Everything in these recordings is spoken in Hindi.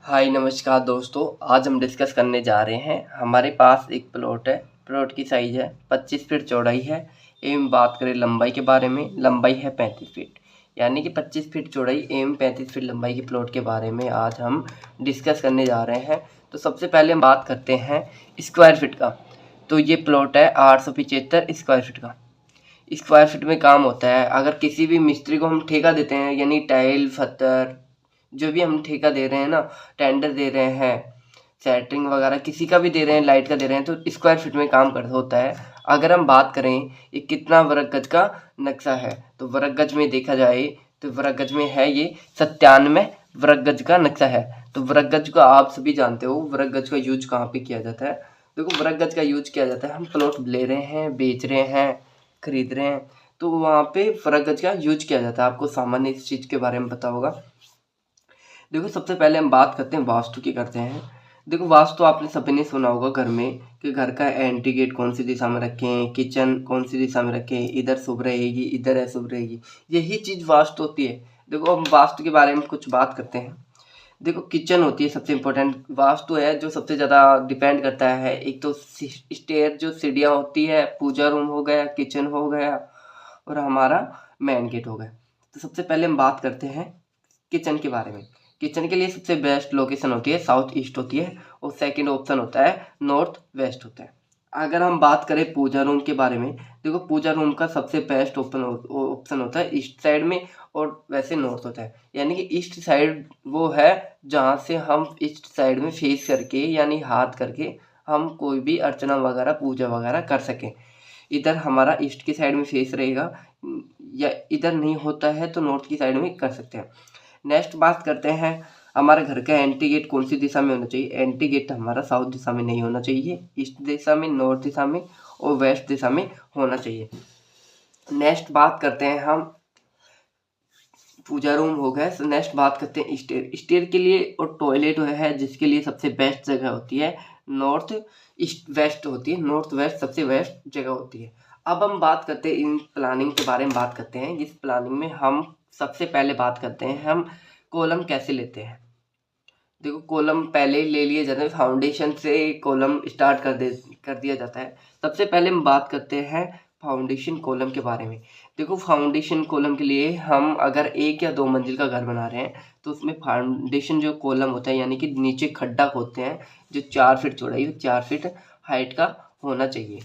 हाय नमस्कार दोस्तों। आज हम डिस्कस करने जा रहे हैं। हमारे पास एक प्लॉट है। प्लॉट की साइज़ है 25 फीट चौड़ाई है। एवं बात करें लंबाई के बारे में, लंबाई है 35 फीट, यानी कि 25 फीट चौड़ाई एवं 35 फीट लंबाई के प्लॉट के बारे में आज हम डिस्कस करने जा रहे हैं। तो सबसे पहले हम बात करते हैं स्क्वायर फीट का। तो ये प्लॉट है 875 स्क्वायर फीट का। स्क्वायर फीट में काम होता है। अगर किसी भी मिस्त्री को हम ठेका देते हैं, यानी टाइल पत्थर जो भी हम ठेका दे रहे हैं ना, टेंडर दे रहे हैं, सेटरिंग वगैरह किसी का भी दे रहे हैं, लाइट का दे रहे हैं, तो स्क्वायर फीट में काम कर होता है। अगर हम बात करें ये कितना वर्ग गज का नक्शा है, तो वर्ग गज में देखा जाए तो वर्ग गज में है ये 97 वर्ग गज का नक्शा है। तो वर्ग गज को आप सभी जानते हो, वर्ग गज का यूज कहाँ पे किया जाता है। देखो वर्ग गज का यूज किया जाता है, हम प्लॉट ले रहे हैं, बेच रहे हैं, खरीद रहे हैं, तो वहाँ पे वर्ग गज का यूज किया जाता है। आपको सामान्य इस चीज़ के बारे में पता होगा। देखो सबसे पहले हम बात करते हैं वास्तु की करते हैं। देखो वास्तु आपने सभी ने सुना होगा घर में कि घर का एंट्री गेट कौन सी दिशा में रखें, किचन कौन सी दिशा में रखें, इधर शुभ रहेगी, इधर अशुभ रहेगी, यही चीज़ वास्तु होती है। देखो हम वास्तु के बारे में कुछ बात करते हैं। देखो किचन होती है सबसे इम्पोर्टेंट, वास्तु है जो सबसे ज़्यादा डिपेंड करता है। एक तो स्टेयर जो सीढ़ियाँ होती है, पूजा रूम हो गया, किचन हो गया और हमारा मेन गेट हो गया। तो सबसे पहले हम बात करते हैं किचन के बारे में। किचन के लिए सबसे बेस्ट लोकेशन होती है साउथ ईस्ट होती है, और सेकंड ऑप्शन होता है नॉर्थ वेस्ट होता है। अगर हम बात करें पूजा रूम के बारे में, देखो पूजा रूम का सबसे बेस्ट ऑप्शन होता है ईस्ट साइड में, और वैसे नॉर्थ होता है। यानी कि ईस्ट साइड वो है जहाँ से हम ईस्ट साइड में फेस करके, यानी हाथ करके हम कोई भी अर्चना वगैरह पूजा वगैरह कर सकें। इधर हमारा ईस्ट की साइड में फेस रहेगा, या इधर नहीं होता है तो नॉर्थ की साइड में कर सकते हैं। नेक्स्ट बात करते हैं हमारे घर का एंट्री गेट कौन सी दिशा में होना चाहिए। एंट्री गेट हमारा साउथ दिशा में नहीं होना चाहिए, ईस्ट दिशा में, नॉर्थ दिशा में और वेस्ट दिशा में होना चाहिए। नेक्स्ट बात करते हैं हम, पूजा रूम हो गया। नेक्स्ट बात करते हैं स्टेयर। स्टेयर के लिए और टॉयलेट है जिसके लिए सबसे बेस्ट जगह होती है नॉर्थ ईस्ट वेस्ट होती है, नॉर्थ वेस्ट सबसे बेस्ट जगह होती है। अब हम बात करते हैं इन प्लानिंग के बारे में बात करते हैं। इस प्लानिंग में हम सबसे पहले बात करते हैं हम कॉलम कैसे लेते हैं। देखो कॉलम पहले ही ले लिए जाते हैं, फाउंडेशन से कॉलम स्टार्ट कर दिया जाता है। सबसे पहले हम बात करते हैं फाउंडेशन कॉलम के बारे में। देखो फाउंडेशन कॉलम के लिए हम अगर 1 या 2 मंजिल का घर बना रहे हैं तो उसमें फाउंडेशन जो कॉलम होता है, यानी कि नीचे खड्डा खोदते हैं, जो 4 फीट चौड़ाई और 4 फीट हाइट का होना चाहिए,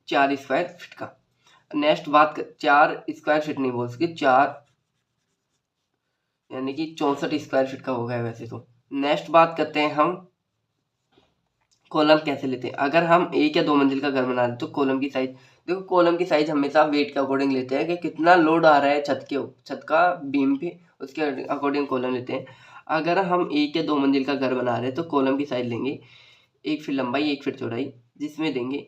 4 स्क्वायर फीट का। नेक्स्ट बात 4 स्क्वायर फीट नहीं बोल सकते, 4 यानी कि 64 स्क्वायर फीट का हो गया वैसे तो। नेक्स्ट बात करते हैं हम कॉलम कैसे लेते हैं। अगर हम 1 या 2 मंजिल का घर बना रहे हैं तो कॉलम की साइज, देखो कॉलम की साइज हमेशा वेट के अकॉर्डिंग लेते हैं कि कितना लोड आ रहा है छत का बीम पे, उसके अकॉर्डिंग कॉलम लेते हैं। अगर हम 1 या 2 मंजिल का घर बना रहे हैं तो कॉलम की साइज लेंगे 1 फीट लंबाई 1 फीट चौड़ाई, जिसमें देंगे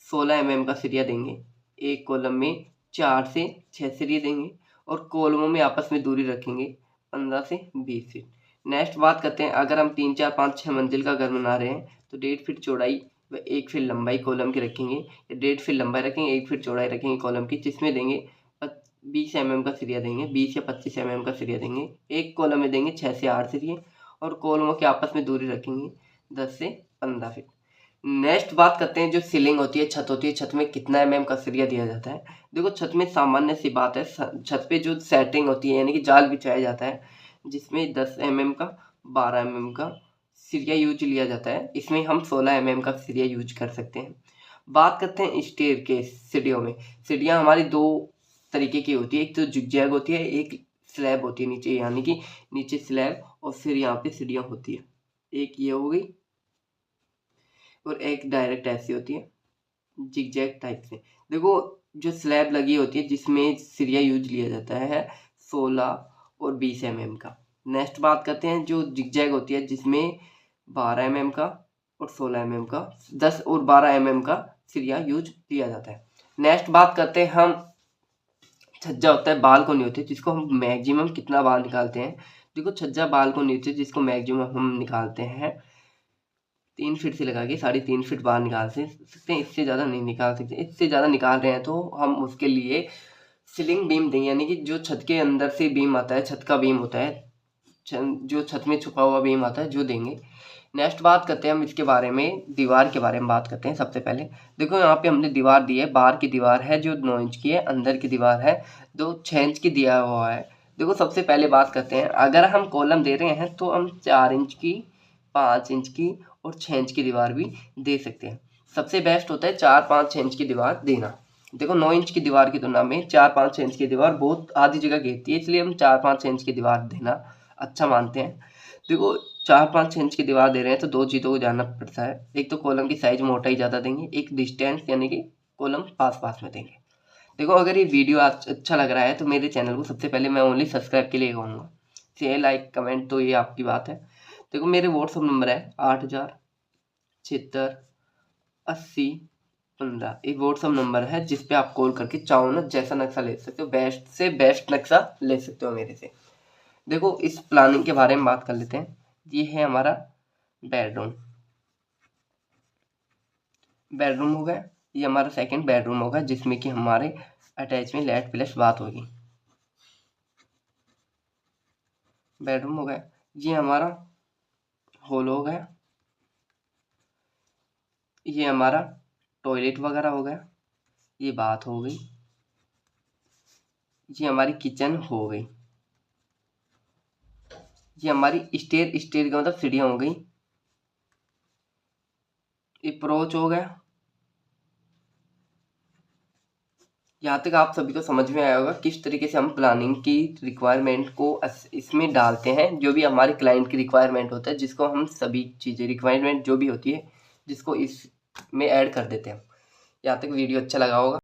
16 mm का सरिया देंगे। एक कॉलम में 4 से 6 सरिये देंगे और कॉलमों में आपस में दूरी रखेंगे 15 से 20 फीट। नेक्स्ट बात करते हैं, अगर हम 3, 4, 5, 6 मंजिल का घर बना रहे हैं तो 1.5 फीट चौड़ाई व 1 फीट लंबाई कॉलम की रखेंगे, या 1.5 फीट लंबाई रखेंगे, 1 फीट चौड़ाई रखेंगे कॉलम की, जिसमें देंगे 20 mm का सरिया देंगे, 20 या 25 mm का सरिया देंगे। एक कॉलम में देंगे 6 से 8 सरिये और कॉलमों के आपस में दूरी रखेंगे 10 से 15 फीट। नेक्स्ट बात करते हैं जो सीलिंग होती है, छत होती है, छत में कितना का सरिया दिया जाता है। देखो छत में सामान्य सी बात है, छत पे जो सेटिंग होती है यानी कि जाल बिछाया जाता है, जिसमें 10 का 12 का सरिया यूज लिया जाता है। इसमें हम 16 का सरिया यूज कर सकते हैं। बात करते हैं स्टेयर के सीढ़ियों में। सीढ़ियाँ हमारी 2 तरीके की होती है, एक तो जिगजैग होती है, एक स्लैब होती है नीचे, यानी कि नीचे स्लैब और फिर यहाँ पे सीढ़ियाँ होती है। एक ये हो गई और एक डायरेक्ट ऐसी होती है जिगजैग टाइप से। देखो जो स्लैब लगी होती है जिसमें सरिया यूज लिया जाता है 16 और 20 का। नेक्स्ट बात करते हैं जो जिगजैग होती है जिसमें 12 का और 16 का, 10 और 12 का सरिया यूज लिया जाता है। नेक्स्ट बात करते हैं हम छज्जा होता है, बालकोनी होती है, जिसको हम मैक्सिमम कितना बाल निकालते हैं। देखो छज्जा बालकोनी होती है जिसको मैक्सिमम हम निकालते हैं 3 फीट से लगा के 3.5 फीट बाहर निकाल सकते हैं, इससे ज़्यादा नहीं निकाल सकते। इससे ज़्यादा निकाल रहे हैं तो हम उसके लिए सीलिंग बीम देंगे, यानी कि जो छत के अंदर से बीम आता है, छत का बीम होता है, जो छत में छुपा हुआ बीम आता है जो देंगे। नेक्स्ट बात करते हैं हम इसके बारे में, दीवार के बारे में बात करते हैं। सबसे पहले देखो यहाँ पे हमने दीवार दी है, बाहर की दीवार है जो 9 इंच की है, अंदर की दीवार है जो 6 इंच की दिया हुआ है। देखो सबसे पहले बात करते हैं, अगर हम कॉलम दे रहे हैं तो हम 4 इंच की, 5 इंच की और 6 इंच की दीवार भी दे सकते हैं। सबसे बेस्ट होता है 4, 5, 6 इंच की दीवार देना। देखो 9 इंच की दीवार की तुलना में 4, 5, 6 इंच की दीवार बहुत आधी जगह घेरती है, इसलिए हम 4, 5, 6 इंच की दीवार देना अच्छा मानते हैं। देखो 4, 5, 6 इंच की दीवार दे रहे हैं तो 2 चीज़ों को जानना पड़ता है। एक तो कॉलम की साइज मोटाई ज़्यादा देंगे, एक डिस्टेंस यानी कि कॉलम पास पास में देंगे। देखो अगर ये वीडियो अच्छा लग रहा है तो मेरे चैनल को सबसे पहले मैं ओनली सब्सक्राइब के लिए कहूँगा, शेयर लाइक कमेंट तो ये आपकी बात है। देखो मेरे व्हाट्सअप नंबर है 80768015, एक व्हाट्सअप नंबर है जिस पे आप कॉल करके चाहो ना जैसा नक्शा ले सकते हो, बेस्ट से बेस्ट नक्शा ले सकते हो मेरे से। देखो इस प्लानिंग के बारे में बात कर लेते हैं। ये है हमारा बेडरूम, बेडरूम हो गया। ये हमारा सेकंड बेडरूम होगा जिसमें कि हमारे अटैच में लेट प्लस बात होगी। बेडरूम हो गया। ये हमारा हॉल हो गया। ये हमारा टॉयलेट वगैरह हो गया। ये बात हो गई। ये हमारी किचन हो गई। ये हमारी स्टेयर, स्टेयर का मतलब सीढ़ियाँ हो गई। अप्रोच हो गया। यहाँ तक आप सभी को समझ में आया होगा किस तरीके से हम प्लानिंग की रिक्वायरमेंट को इसमें डालते हैं, जो भी हमारे क्लाइंट की रिक्वायरमेंट होता है, जिसको हम सभी चीज़ें रिक्वायरमेंट जो भी होती है जिसको इसमें ऐड कर देते हैं। यहाँ तक वीडियो अच्छा लगा होगा।